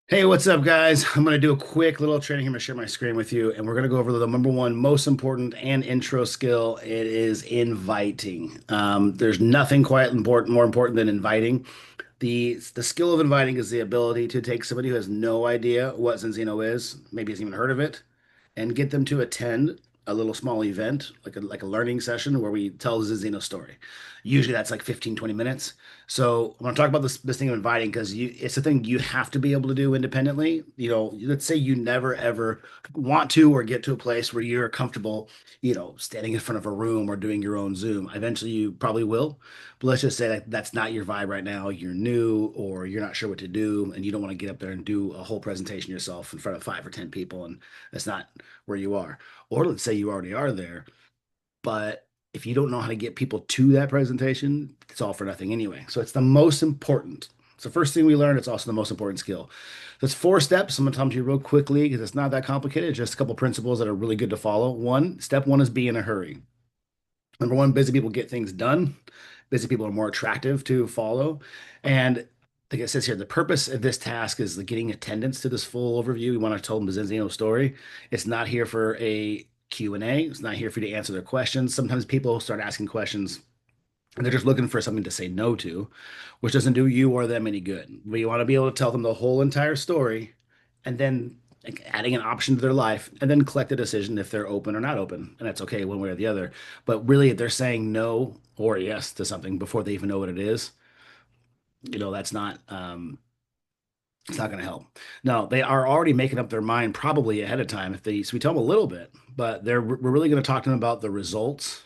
Hey, what's up, guys? I'm going to do a quick little training. I'm going to share my screen with you, and we're going to go over the number one most important and intro skill. It is inviting. There's nothing quite more important than inviting. The skill of inviting is the ability to take somebody who has no idea what Zinzino is, maybe hasn't even heard of it, and get them to attend a little small event, like a learning session where we tell the Zinzino story. Usually that's like 15, 20 minutes. So I want to talk about this thing of inviting because it's a thing you have to be able to do independently. Let's say you never ever want to or get to a place where you're comfortable, standing in front of a room or doing your own Zoom. Eventually you probably will. But let's just say that that's not your vibe right now. You're new or you're not sure what to do, and you don't want to get up there and do a whole presentation yourself in front of 5 or 10 people, and that's not where you are. Or let's say you already are there, but if you don't know how to get people to that presentation, it's all for nothing anyway. So it's the most important. It's the first thing we learn. It's also the most important skill. So it's 4 steps. I'm going to tell them to you real quickly because it's not that complicated. It's just a couple principles that are really good to follow. Step one is be in a hurry. Number one, busy people get things done. Busy people are more attractive to follow. And like it says here, the purpose of this task is the getting attendance to this full overview. We want to tell them the Zinzino story. It's not here for a Q&A. It's not here for you to answer their questions. Sometimes people start asking questions and they're just looking for something to say no to, which doesn't do you or them any good. We want to be able to tell them the whole entire story and then like, adding an option to their life and then collect a decision if they're open or not open. And that's okay one way or the other. But really, if they're saying no or yes to something before they even know what it is, that's not it's not going to help. No, they are already making up their mind probably ahead of time if they so we tell them a little bit, but we're really going to talk to them about the results,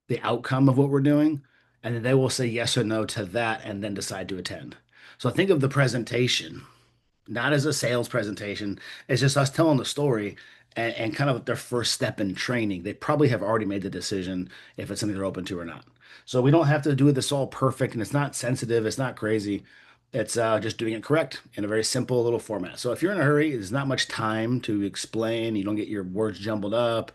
the outcome of what we're doing, and then they will say yes or no to that and then decide to attend. So think of the presentation not as a sales presentation. It's just us telling the story and kind of their first step in training. They probably have already made the decision if it's something they're open to or not. So we don't have to do this all perfect and it's not sensitive, it's not crazy. It's just doing it correct in a very simple little format. So if you're in a hurry, there's not much time to explain. You don't get your words jumbled up,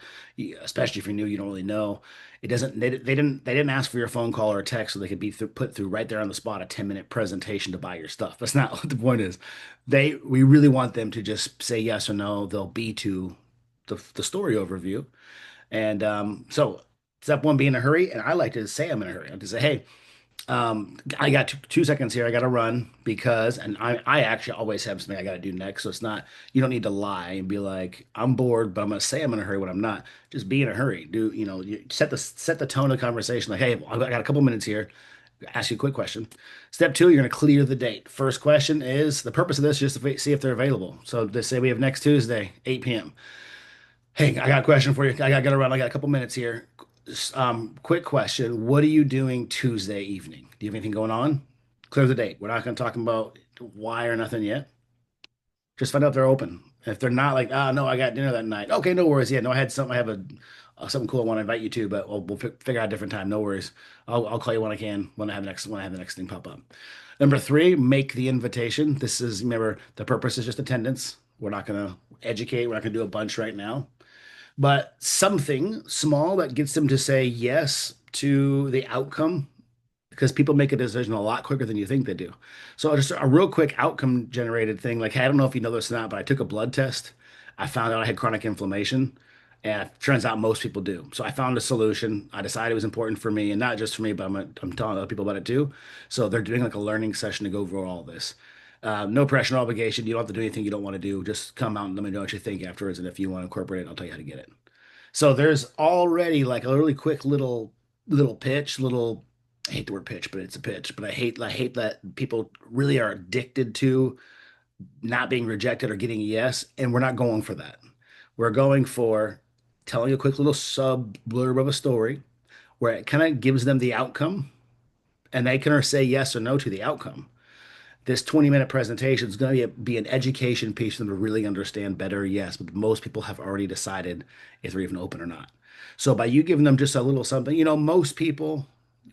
especially if you're new, you don't really know. It doesn't. They didn't ask for your phone call or a text so they could be put through right there on the spot a 10-minute presentation to buy your stuff. That's not what the point is. We really want them to just say yes or no. They'll be to the story overview. And so step one, be in a hurry. And I like to say I'm in a hurry. I like to say, hey, I got 2 seconds here. I got to run because, and I actually always have something I got to do next. So it's not, you don't need to lie and be like, I'm bored, but I'm going to say I'm in a hurry when I'm not. Just be in a hurry. You set the tone of conversation. Like, hey, I got a couple minutes here. Ask you a quick question. Step two, you're going to clear the date. First question is the purpose of this is just to see if they're available. So let's say we have next Tuesday, 8 p.m. Hey, I got a question for you. I got to run. I got a couple minutes here. Quick question. What are you doing Tuesday evening? Do you have anything going on? Clear the date. We're not going to talk about why or nothing yet. Just find out if they're open. If they're not like, oh, no, I got dinner that night. Okay, no worries. Yeah, no, I had something. I have something cool I want to invite you to, but we'll figure out a different time. No worries. I'll call you when I can, when I have the next thing pop up. Number three, make the invitation. Remember, the purpose is just attendance. We're not going to educate. We're not going to do a bunch right now but something small that gets them to say yes to the outcome because people make a decision a lot quicker than you think they do. So just a real quick outcome generated thing like, hey, I don't know if you know this or not, but I took a blood test. I found out I had chronic inflammation. And it turns out most people do. So I found a solution. I decided it was important for me, and not just for me, but I'm telling other people about it too. So they're doing like a learning session to go over all this. No pressure, no obligation. You don't have to do anything you don't want to do. Just come out and let me know what you think afterwards. And if you want to incorporate it, I'll tell you how to get it. So there's already like a really quick little pitch, little I hate the word pitch, but it's a pitch. But I hate that people really are addicted to not being rejected or getting a yes, and we're not going for that. We're going for telling a quick little sub blurb of a story where it kind of gives them the outcome and they can say yes or no to the outcome. This 20-minute presentation is going to be an education piece for them to really understand better, yes, but most people have already decided if they're even open or not. So by you giving them just a little something, most people,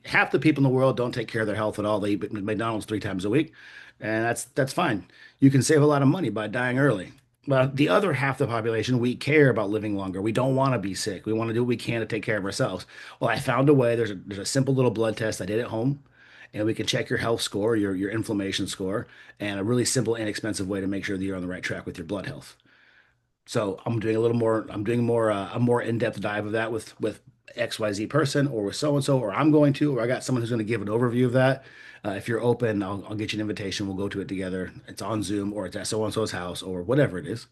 half the people in the world don't take care of their health at all. They eat McDonald's 3 times a week, and that's fine. You can save a lot of money by dying early. But the other half of the population, we care about living longer. We don't want to be sick. We want to do what we can to take care of ourselves. Well, I found a way. There's a simple little blood test I did at home. and we can check your health score, your inflammation score, and a really simple, inexpensive way to make sure that you're on the right track with your blood health. So I'm doing a little more, I'm doing more a more in-depth dive of that with XYZ person or with so and so, or I'm going to, or I got someone who's going to give an overview of that. If you're open, I'll get you an invitation. We'll go to it together. It's on Zoom or it's at so and so's house or whatever it is.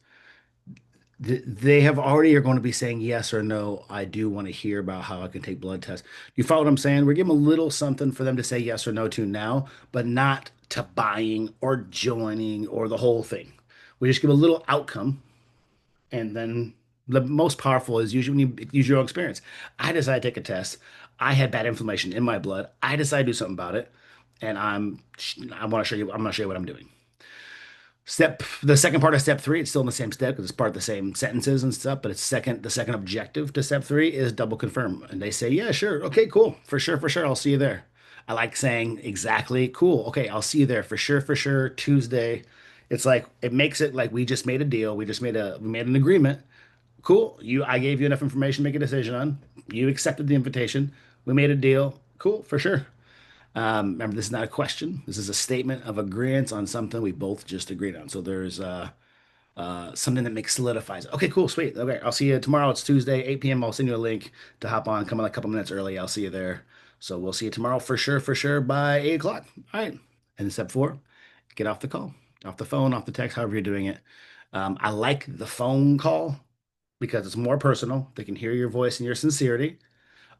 They have already are going to be saying yes or no. I do want to hear about how I can take blood tests. You follow what I'm saying? We're giving them a little something for them to say yes or no to now, but not to buying or joining or the whole thing. We just give a little outcome, and then the most powerful is usually when you use your own experience. I decided to take a test. I had bad inflammation in my blood. I decided to do something about it, and I want to show you. I'm going to show you what I'm doing. The second part of step three, it's still in the same step because it's part of the same sentences and stuff, but the second objective to step three is double confirm. And they say, yeah, sure. Okay, cool. For sure. I'll see you there. I like saying exactly, cool. Okay, I'll see you there for sure. Tuesday. It's like it makes it like we just made a deal. We made an agreement. Cool. I gave you enough information to make a decision on. You accepted the invitation. We made a deal. Cool, for sure. Remember, this is not a question. This is a statement of agreement on something we both just agreed on. So there's something that makes solidifies it. Okay, cool, sweet. Okay, I'll see you tomorrow. It's Tuesday, 8 p.m. I'll send you a link to hop on. Come on a couple minutes early. I'll see you there. So we'll see you tomorrow for sure by 8 o'clock. All right. And then step four, get off the call, off the phone, off the text, however you're doing it. I like the phone call because it's more personal. They can hear your voice and your sincerity.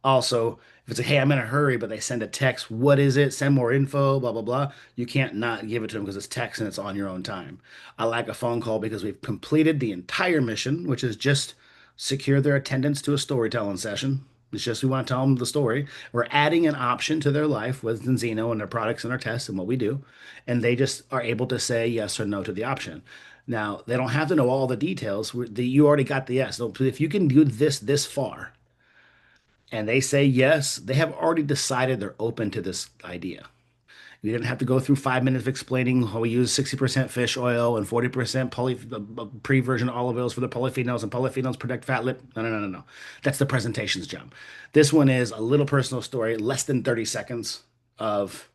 Also, if it's like, hey, I'm in a hurry, but they send a text, what is it? Send more info, blah, blah, blah. You can't not give it to them because it's text and it's on your own time. I like a phone call because we've completed the entire mission, which is just secure their attendance to a storytelling session. It's just we want to tell them the story. We're adding an option to their life with Zinzino and their products and our tests and what we do. And they just are able to say yes or no to the option. Now, they don't have to know all the details. You already got the yes. So if you can do this far, and they say yes, they have already decided they're open to this idea. You didn't have to go through 5 minutes of explaining how we use 60% fish oil and 40% pre-virgin olive oils for the polyphenols, and polyphenols protect fat lip. No, no, no, no, no. That's the presentation's job. This one is a little personal story, less than 30 seconds of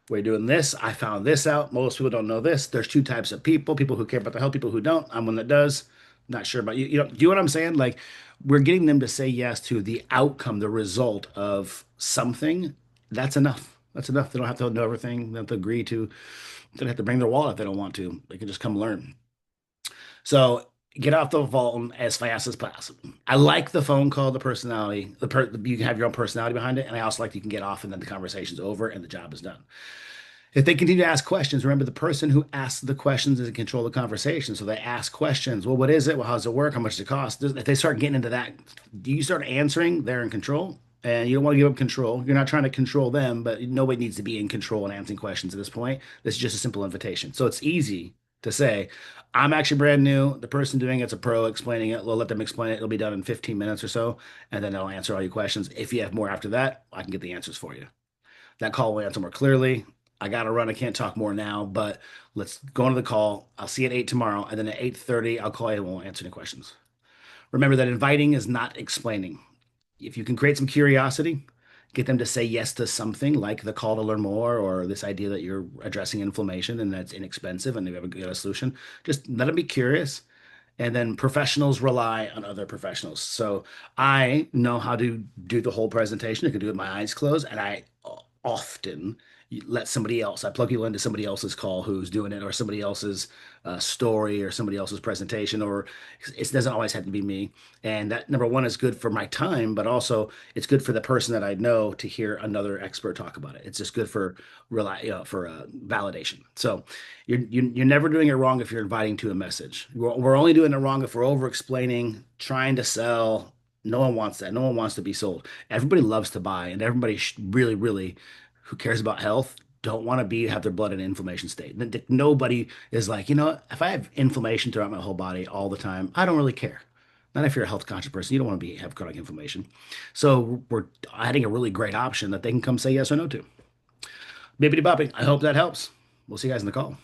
we're doing this. I found this out. Most people don't know this. There's two types of people who care about the health, people who don't. I'm one that does. Not sure about you. You know, do you know what I'm saying? Like, we're getting them to say yes to the outcome, the result of something. That's enough. That's enough. They don't have to know everything. They don't have to agree to. They don't have to bring their wallet if they don't want to. They can just come learn. So get off the phone as fast as possible. I like the phone call, the personality. You can have your own personality behind it, and I also like you can get off and then the conversation's over and the job is done. If they continue to ask questions, remember the person who asks the questions is in control of the conversation. So they ask questions. Well, what is it? Well, how does it work? How much does it cost? If they start getting into that, do you start answering? They're in control. And you don't want to give up control. You're not trying to control them, but nobody needs to be in control and answering questions at this point. This is just a simple invitation. So it's easy to say, I'm actually brand new. The person doing it's a pro explaining it. We'll let them explain it. It'll be done in 15 minutes or so. And then they'll answer all your questions. If you have more after that, I can get the answers for you. That call will answer more clearly. I got to run. I can't talk more now, but let's go into the call. I'll see you at 8 tomorrow. And then at 8:30, I'll call you and we'll answer any questions. Remember that inviting is not explaining. If you can create some curiosity, get them to say yes to something like the call to learn more or this idea that you're addressing inflammation and that's inexpensive and you have a good solution, just let them be curious. And then professionals rely on other professionals. So I know how to do the whole presentation. I can do it with my eyes closed, and I often let somebody else, I plug you into somebody else's call who's doing it, or somebody else's story, or somebody else's presentation, or it doesn't always have to be me. And that, number one, is good for my time, but also it's good for the person that I know to hear another expert talk about it. It's just good for validation. So you're never doing it wrong if you're inviting to a message. We're only doing it wrong if we're over explaining, trying to sell. No one wants that. No one wants to be sold. Everybody loves to buy, and everybody really, really who cares about health don't want to have their blood in an inflammation state. Nobody is like, if I have inflammation throughout my whole body all the time, I don't really care. Not if you're a health conscious person. You don't want to have chronic inflammation. So we're adding a really great option that they can come say yes or no to. Bippity bopping. I hope that helps. We'll see you guys in the call.